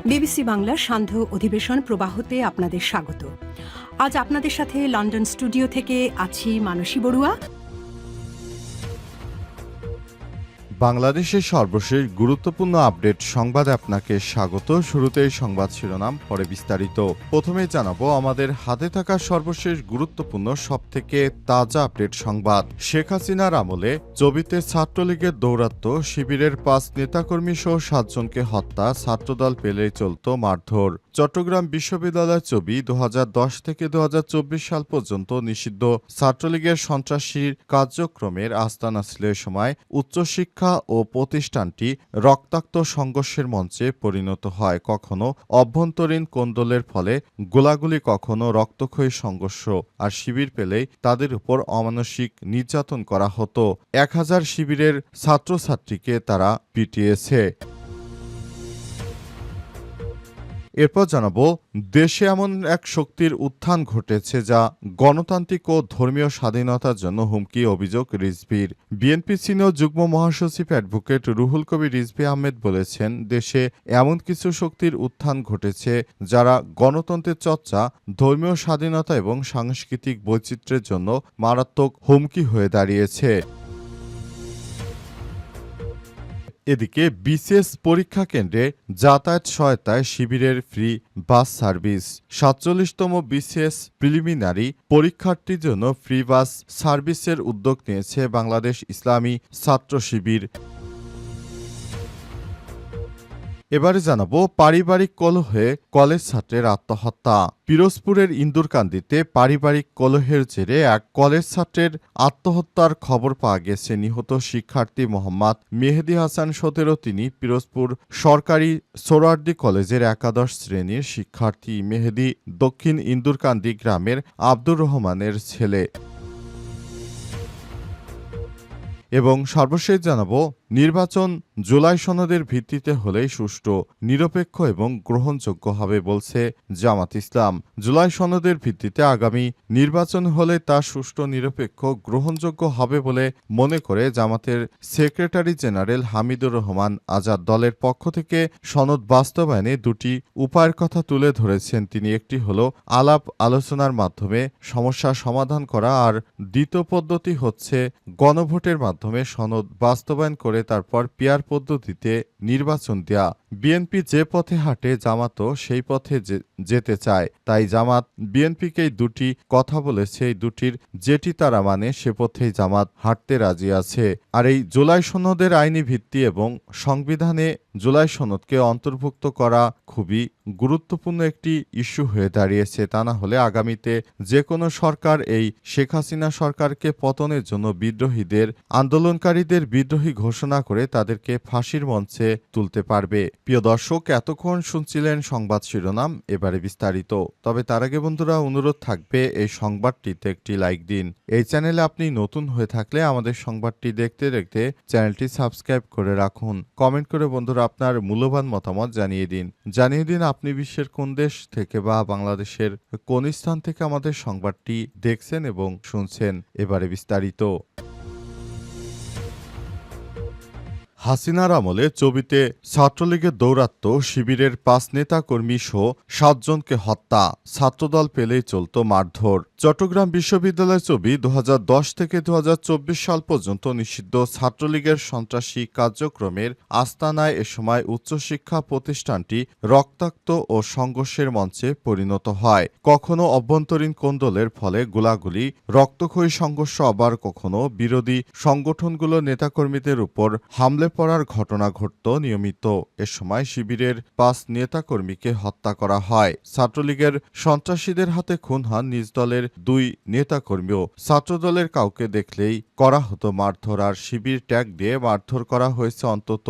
BBC বাংলার সান্ধ্য অধিবেশন প্রবাহতে আপনাদের স্বাগত। আজ আপনাদের সাথে লন্ডন স্টুডিও থেকে আছি মানসী বড়ুয়া। বাংলাদেশের সর্বশেষ গুরুত্বপূর্ণ আপডেট সংবাদে আপনাকে স্বাগত। শুরুতেই সংবাদ শিরোনাম, পরে বিস্তারিত। প্রথমেই জানাবো আমাদের হাতে থাকা সর্বশেষ গুরুত্বপূর্ণ সবথেকে তাজা আপডেট সংবাদ। শেখ হাসিনার আমলে চবিতে ছাত্রলীগের দৌরাত্ম্য, শিবিরের ৫ নেতাকর্মী সহ ৭ জনকে হত্যা, ছাত্রদল পেলেই চলত মারধর। চট্টগ্রাম বিশ্ববিদ্যালয় চবি ২০১০ থেকে ২০২৪ সাল পর্যন্ত নিষিদ্ধ ছাত্রলীগের সন্ত্রাসী কার্যক্রমের আস্তানা ছিল এ সময় উচ্চশিক্ষা ও প্রতিষ্ঠানটি রক্তাক্ত সংঘর্ষের মঞ্চে পরিণত হয়। কখনো অভ্যন্তরীণ কোন্দলের ফলে গোলাগুলি, কখনো রক্তক্ষয়ী সংঘর্ষ। আর শিবির পেলেই তাদের উপর অমানসিক নির্যাতন করা হতো। ১,০০০ শিবিরের ছাত্রছাত্রীকে তারা পিটিয়েছে। এরপর জানাবো দেশে এমন এক শক্তির উত্থান ঘটেছে যা গণতান্ত্রিক ও ধর্মীয় স্বাধীনতার জন্য হুমকি, অভিযোগ রিজভির। বিএনপি সিনিয়র যুগ্ম মহাসচিব অ্যাডভোকেট রুহুল কবির রিজভী আহমেদ বলেছেন, দেশে এমন কিছু শক্তির উত্থান ঘটেছে যারা গণতন্ত্রের চর্চা, ধর্মীয় স্বাধীনতা এবং সাংস্কৃতিক বৈচিত্র্যের জন্য মারাত্মক হুমকি হয়ে দাঁড়িয়েছে। এদিকে বিসিএস পরীক্ষা কেন্দ্রে যাতায়াত সহায়তায় শিবিরের ফ্রি বাস সার্ভিস। ৪৭তম বিসিএস প্রিলিমিনারি পরীক্ষার্থীর জন্য ফ্রি বাস সার্ভিসের উদ্যোগ নিয়েছে বাংলাদেশ ইসলামী ছাত্র শিবির। এবারে জানাবো পারিবারিক কলহে কলেজ ছাত্রের আত্মহত্যা। পিরোজপুরের ইন্দুরকান্দিতে পারিবারিক কলহের জেরে এক কলেজ ছাত্রের আত্মহত্যার খবর পাওয়া গেছে। নিহত শিক্ষার্থী মোহাম্মদ মেহেদী হাসান ১৭। তিনি পিরোজপুর সরকারি সোহরাওয়ার্দী কলেজের একাদশ শ্রেণীর শিক্ষার্থী। মেহেদী দক্ষিণ ইন্দুরকান্দি গ্রামের আব্দুর রহমানের ছেলে। এবং সর্বশেষ জানাবো নির্বাচন জুলাই সনদের ভিত্তিতে হলেই সুষ্ঠু, নিরপেক্ষ এবং গ্রহণযোগ্য হবে বলছে জামাত ইসলাম। জুলাই সনদের ভিত্তিতে আগামী নির্বাচন হলে তা সুষ্ঠু, নিরপেক্ষ, গ্রহণযোগ্য হবে বলে মনে করে জামাতের সেক্রেটারি জেনারেল হামিদুর রহমান আজাদ। দলের পক্ষ থেকে সনদ বাস্তবায়নে দুটি উপায়ের কথা তুলে ধরেছেন তিনি। একটি হলো আলাপ আলোচনার মাধ্যমে সমস্যা সমাধান করা, আর দ্বিতীয় পদ্ধতি হচ্ছে গণভোটের মাধ্যমে সনদ বাস্তবায়ন করে তারপর পিয়ার পদ্ধতিতে নির্বাচন দেয়া। বিএনপি যে পথে হাঁটে জামাতও সেই পথে যেতে চায়। তাই জামাত বিএনপিকেই দুটি কথা বলেছে, এই দুটির যেটি তারা মানে সে পথেই জামাত হাঁটতে রাজি আছে। আর এই জুলাই সনদের আইনি ভিত্তি এবং সংবিধানে জুলাই সনদকে অন্তর্ভুক্ত করা খুবই গুরুত্বপূর্ণ একটি ইস্যু হয়ে দাঁড়িয়েছে। তা না হলে আগামীতে যে কোনো সরকার এই শেখ হাসিনা সরকারকে পতনের জন্য বিদ্রোহীদের, আন্দোলনকারীদের বিদ্রোহী ঘোষণা করে তাদেরকে ফাঁসির মঞ্চে তুলতে পারবে। প্রিয় দর্শক, এতক্ষণ শুনছিলেন সংবাদ শিরোনাম, এবারে বিস্তারিত। তবে তার আগে বন্ধুরা অনুরোধ থাকবে এই সংবাদটিতে একটি লাইক দিন। এই চ্যানেলে আপনি নতুন হয়ে থাকলে আমাদের সংবাদটি দেখতে দেখতে চ্যানেলটি সাবস্ক্রাইব করে রাখুন। কমেন্ট করে বন্ধুরা আপনার মূল্যবান মতামত জানিয়ে দিন আপনি বিশ্বের কোন দেশ থেকে বা বাংলাদেশের কোন স্থান থেকে আমাদের সংবাদটি দেখছেন এবং শুনছেন। এবারে বিস্তারিত। হাসিনার আমলে চবিতে ছাত্রলীগের দৌরাত্ম্য, শিবিরের ৫ নেতাকর্মী সহ ৭ জনকে হত্যা, ছাত্রদল পেলেই চলত মারধর। চট্টগ্রাম বিশ্ববিদ্যালয় চবি ২০১০ থেকে ২০২৪ সাল পর্যন্ত নিষিদ্ধ ছাত্রলীগের সন্ত্রাসী কার্যক্রমের আস্তানায় এ সময় উচ্চশিক্ষা প্রতিষ্ঠানটি রক্তাক্ত ও সংঘর্ষের মঞ্চে পরিণত হয়। কখনো অভ্যন্তরীণ কোন্দলের ফলে গোলাগুলি, রক্তক্ষয়ী সংঘর্ষ, আবার কখনো বিরোধী সংগঠনগুলোর নেতাকর্মীদের উপর হামলে পড়ার ঘটনা ঘটত নিয়মিত। এ সময় শিবিরের ৫ নেতাকর্মীকে হত্যা করা হয়। ছাত্রলীগের সন্ত্রাসীদের হাতে খুন হন নিজ দলের ২ নেতাকর্মীও। ছাত্রদলের কাউকে দেখলেই করা হতো মারধর, আর শিবির ট্যাগ দিয়ে মারধর করা হয়েছে অন্তত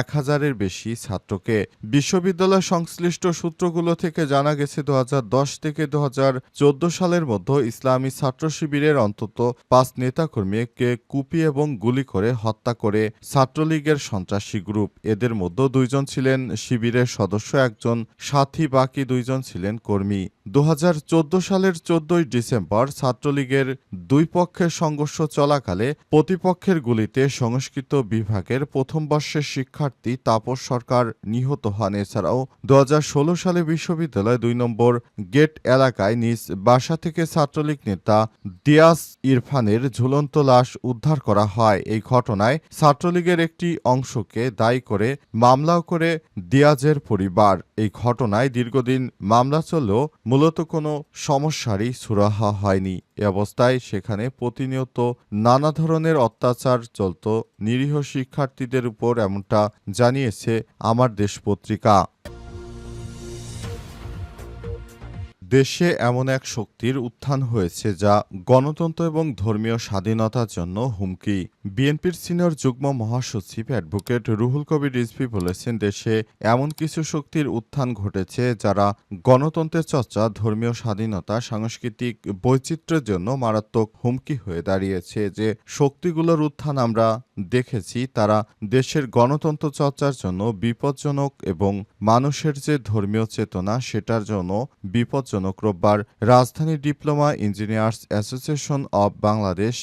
১,০০০-এর বেশি ছাত্রকে। বিশ্ববিদ্যালয় সংশ্লিষ্ট সূত্রগুলো থেকে জানা গেছে ২০১০ থেকে ২০১৪ সালের মধ্যে ইসলামী ছাত্র শিবিরের অন্তত ৫ নেতাকর্মীকে কুপিয়ে এবং গুলি করে হত্যা করে ছাত্রলীগের সন্ত্রাসী গ্রুপ। এদের মধ্যে ২ জন ছিলেন শিবিরের সদস্য, একজন সাথী, বাকি ২ জন ছিলেন কর্মী। 2014 সালের 14 ডিসেম্বর ছাত্রলীগের দুই পক্ষের সংঘর্ষ চলাকালে প্রতিপক্ষের গুলিতে সংস্কৃত বিভাগের প্রথম বর্ষের শিক্ষার্থী তাপস সরকার নিহত হন। এছাড়াও 2016 সালে বিশ্ববিদ্যালয় 2 নম্বর গেট এলাকায় নিজ বাসা থেকে ছাত্রলীগ নেতা দিয়াস ইরফানের ঝুলন্ত লাশ উদ্ধার করা হয়। এই ঘটনায় ছাত্রলীগের একটি অংশকে দায়ী করে মামলাও করে দিয়াজের পরিবার। এই ঘটনায় দীর্ঘদিন মামলা চললেও মূলত কোনো সমস্যারই সুরাহা হয়নি। এ অবস্থায় সেখানে প্রতিনিয়ত নানা ধরনের অত্যাচার চলত নিরীহ শিক্ষার্থীদের উপর, এমনটা জানিয়েছে আমার দেশ পত্রিকা। দেশে এমন এক শক্তির উত্থান হয়েছে যা গণতন্ত্র এবং ধর্মীয় স্বাধীনতার জন্য হুমকি। বিএনপির সিনিয়র যুগ্ম মহাসচিব অ্যাডভোকেট রুহুল কবির রিজভী বলেছেন, দেশে এমন কিছু শক্তির উত্থান ঘটেছে যারা গণতন্ত্রের চর্চা, ধর্মীয় স্বাধীনতা, সাংস্কৃতিক বৈচিত্র্যের জন্য মারাত্মক হুমকি হয়ে দাঁড়িয়েছে। যে শক্তিগুলোর উত্থান আমরা দেখেছি তারা দেশের গণতন্ত্র চর্চার জন্য বিপজ্জনক এবং মানুষের যে ধর্মীয় চেতনা সেটার জন্য বিপজ্জনক। রোববার রাজধানী diploma engineers association of Bangladesh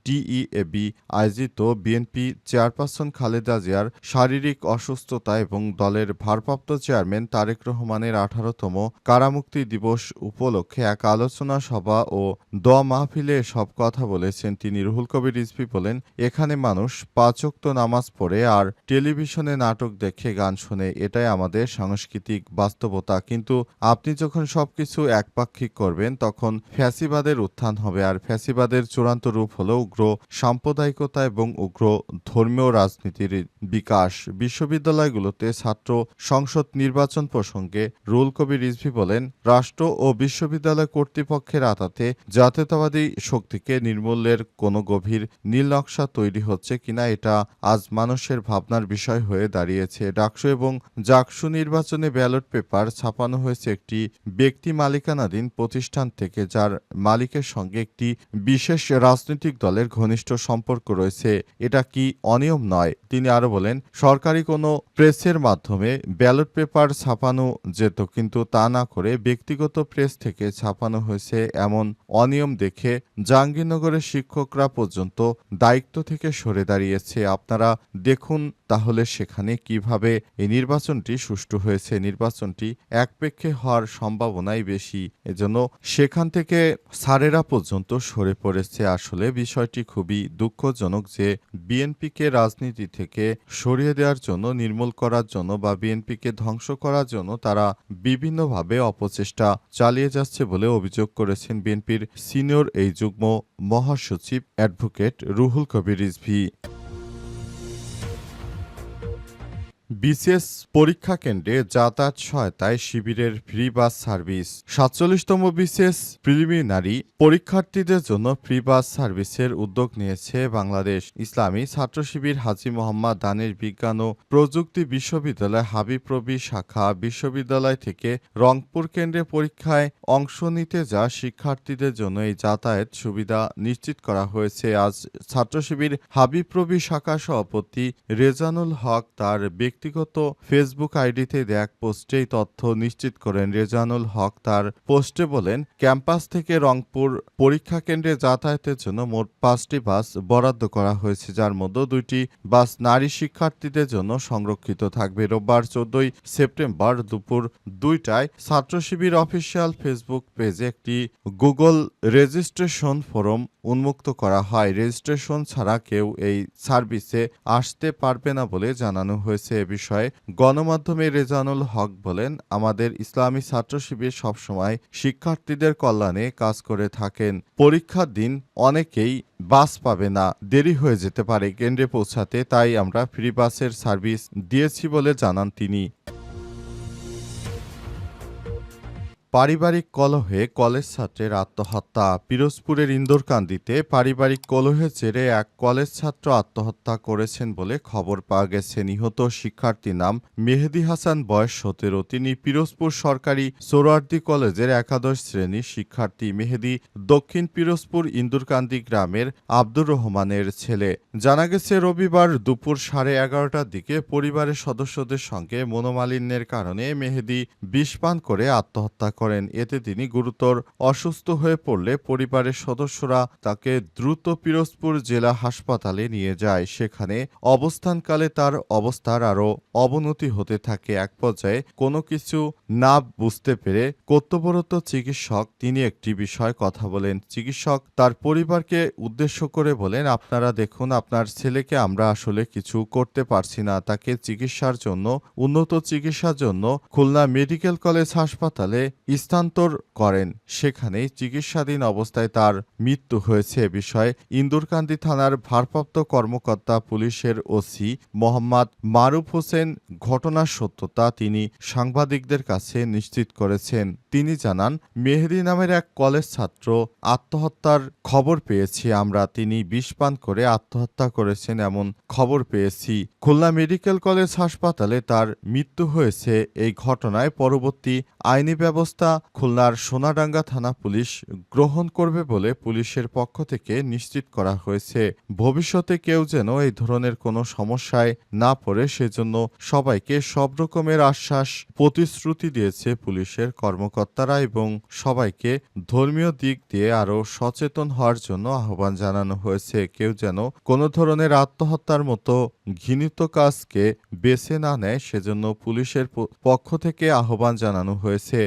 DEAB আয়োজিত বিএনপি চেয়ারপারসন খালেদা জিয়ার শারীরিক অসুস্থতা এবং দলের ভারপ্রাপ্ত চেয়ারম্যান তারেক রহমানের 18তম কারামুক্তি দিবস উপলক্ষে এক আলোচনা সভা ও দোয়া মাহফিলে এসব কথা বলেছেন তিনি। রুহুল কবির রিজভী বলেন, এখানে মানুষ 5 ওয়াক্ত নামাজ পড়ে আর টেলিভিশনে নাটক দেখে, গান শুনে, এটাই আমাদের সাংস্কৃতিক বাস্তবতা। কিন্তু আপনি যখন সবকিছু একপাক্ষিক করবেন তখন ফ্যাসিবাদের উত্থান হবে। আর ফ্যাসিবাদের চূড়ান্ত রূপ হল উগ্র সাম্প্রদায়িকতা এবং উগ্র ধর্মীয় রাজনীতির বিকাশ। বিশ্ববিদ্যালয়গুলোতে ছাত্র সংসদ নির্বাচন প্রসঙ্গে রুহুল কবির রিজভী বলেন, রাষ্ট্র ও বিশ্ববিদ্যালয় কর্তৃপক্ষের আতাতে জাতীয়তাবাদী শক্তিকে নির্মূলের কোনো গভীর নীলনকশা তৈরি হচ্ছে কিনা এটা আজ মানুষের ভাবনার বিষয় হয়ে দাঁড়িয়েছে। ডাকসু এবং জাকসু নির্বাচনে ব্যালট পেপার ছাপানো হয়েছে একটি ব্যক্তি মালিকানাধীন প্রতিষ্ঠান থেকে, যার মালিকের সঙ্গে একটি বিশেষ রাজনৈতিক দলের ঘনিষ্ঠ সম্পর্ক রয়েছে। এটা কি অনিয়ম নয়? তিনি আরো বলেন, সরকারি কোনো প্রেসের মাধ্যমে ব্যালট পেপার ছাপানো যেত, কিন্তু তা না করে ব্যক্তিগত প্রেস থেকে ছাপানো হয়েছে। এমন অনিয়ম দেখে জাহাঙ্গীরনগরের শিক্ষকরা পর্যন্ত দায়িত্ব থেকে সরে দাঁড়িয়েছে। আপনারা দেখুন তাহলে সেখানে কিভাবে এই নির্বাচনটি সুষ্ঠু হয়েছে। নির্বাচনটি একপেক্ষে হওয়ার সম্ভাবনাই বেশি, এজন্য সেখান থেকে স্যারেরা পর্যন্ত সরে পড়েছে। আসলে বিষয়টি খুবই দুঃখজনক যে বিএনপিকে রাজনীতি থেকে সরিয়ে দেওয়ার জন্য, নির্মূল করার জন্য বা বিএনপিকে ধ্বংস করার জন্য তারা বিভিন্নভাবে অপচেষ্টা চালিয়ে যাচ্ছে বলে অভিযোগ করেছেন বিএনপির সিনিয়র এই যুগ্ম মহাসচিব অ্যাডভোকেট রুহুল কবির রিজভী। বিসিএস পরীক্ষা কেন্দ্রে যাতায়াত সহায়তায় শিবিরের ফ্রি বাস সার্ভিস। 47তম বিসিএস প্রিলিমিনারি পরীক্ষার্থীদের জন্য ফ্রি বাস সার্ভিসের উদ্যোগ নিয়েছে বাংলাদেশ ইসলামী ছাত্র শিবির হাজী মোহাম্মদ দানিশ বিজ্ঞান ও প্রযুক্তি বিশ্ববিদ্যালয় হাবিপ্রবি শাখা। বিশ্ববিদ্যালয় থেকে রংপুর কেন্দ্রে পরীক্ষায় অংশ নিতে যাওয়া শিক্ষার্থীদের জন্য এই যাতায়াত সুবিধা নিশ্চিত করা হয়েছে। আজ ছাত্র শিবির হাবিপ্রবি শাখা সভাপতি রেজানুল হক তার ব্যক্তিগত ফেসবুক আইডিতে এক পোস্টে এই তথ্য নিশ্চিত করেন। রেজানুল হক তার পোস্টে বলেন, ক্যাম্পাস থেকে রংপুর পরীক্ষা কেন্দ্রে যাতায়াতের জন্য মোট 5টি বাস বরাদ্দ করা হয়েছে, যার মধ্যে 2টি বাস নারী শিক্ষার্থীদের জন্য সংরক্ষিত থাকবে। রোববার 14 সেপ্টেম্বর দুপুর 2টায় ছাত্র শিবির অফিসিয়াল ফেসবুক পেজে একটি গুগল রেজিস্ট্রেশন ফরম উন্মুক্ত করা হয়। রেজিস্ট্রেশন ছাড়া কেউ এই সার্ভিসে আসতে পারবে না বলে জানানো হয়েছে। এ বিষয়ে গণমাধ্যমে রেজানুল হক বলেন, আমাদের ইসলামী ছাত্র শিবির সবসময় শিক্ষার্থীদের কল্যাণে কাজ করে থাকেন। পরীক্ষার দিন অনেকেই বাস পাবে না, দেরি হয়ে যেতে পারে কেন্দ্রে পৌঁছাতে, তাই আমরা ফ্রি বাসের সার্ভিস দিয়েছি বলে জানান তিনি। পারিবারিক কলহে কলেজ ছাত্রের আত্মহত্যা। পিরোজপুরের ইন্দোরকান্দিতে পারিবারিক কলহের জেরে এক কলেজ ছাত্র আত্মহত্যা করেছেন বলে খবর পাওয়া গেছে। নিহত শিক্ষার্থীর নাম মেহেদী হাসান, বয়স 17। তিনি পিরোজপুর সরকারি সোহরাওয়ার্দী কলেজের একাদশ শ্রেণীর শিক্ষার্থী। মেহেদী দক্ষিণ পিরোজপুর ইন্দুরকান্দি গ্রামের আব্দুর রহমানের ছেলে। জানা গেছে, রবিবার দুপুর 11:30টার দিকে পরিবারের সদস্যদের সঙ্গে মনোমালিন্যের কারণে মেহেদী বিষ পান করে আত্মহত্যা করেন। করেন। এতে তিনি গুরুতর অসুস্থ হয়ে পড়লে পরিবারের সদস্যরা তাকে দ্রুত পিরোজপুর জেলা হাসপাতালে নিয়ে যায়। সেখানে অবস্থানকালে তার অবস্থার আরও অবনতি হতে থাকে। এক পর্যায়ে কোনো কিছু না বুঝতে পেরে কর্তব্যরত চিকিৎসক তিনি একটি বিষয় কথা বলেন। চিকিৎসক তার পরিবারকে উদ্দেশ্য করে বলেন, আপনারা দেখুন, আপনার ছেলেকে আমরা আসলে কিছু করতে পারছি না। তাকে উন্নত চিকিৎসার জন্য খুলনা মেডিকেল কলেজ হাসপাতালে স্থানান্তর করেন। সেখানেই চিকিৎসাধীন অবস্থায় তার মৃত্যু হয়েছে। এ বিষয়ে ইন্দুরকান্দি থানার ভারপ্রাপ্ত কর্মকর্তা পুলিশের ওসি মোহাম্মদ মারুফ হোসেন ঘটনার সত্যতা তিনি সাংবাদিকদের কাছে নিশ্চিত করেছেন। তিনি জানান, মেহেদী নামের এক কলেজ ছাত্র আত্মহত্যার খবর পেয়েছি আমরা। তিনি বিষ পান করে আত্মহত্যা করেছেন এমন খবর পেয়েছি। খুলনা মেডিকেল কলেজ হাসপাতালে তার মৃত্যু হয়েছে। এই ঘটনায় পরবর্তী আইনি ব্যবস্থা খুলনার সোনাডাঙ্গা থানা পুলিশ গ্রহণ করবে বলে পুলিশের পক্ষ থেকে নিশ্চিত করা হয়েছে। ভবিষ্যতে কেউ যেন এই ধরনের কোনো সমস্যায় না পড়ে সেজন্য সবাইকে সব রকমের আশ্বাস প্রতিশ্রুতি দিয়েছে পুলিশের কর্মকর্তারা এবং সবাইকে ধর্মীয় দিক দিয়ে আরও সচেতন হওয়ার জন্য আহ্বান জানানো হয়েছে। কেউ যেন কোনো ধরনের আত্মহত্যার মতো ঘৃণিত কাজকে বেছে না নেয় সেজন্য পুলিশের পক্ষ থেকে আহ্বান জানানো হয়েছে।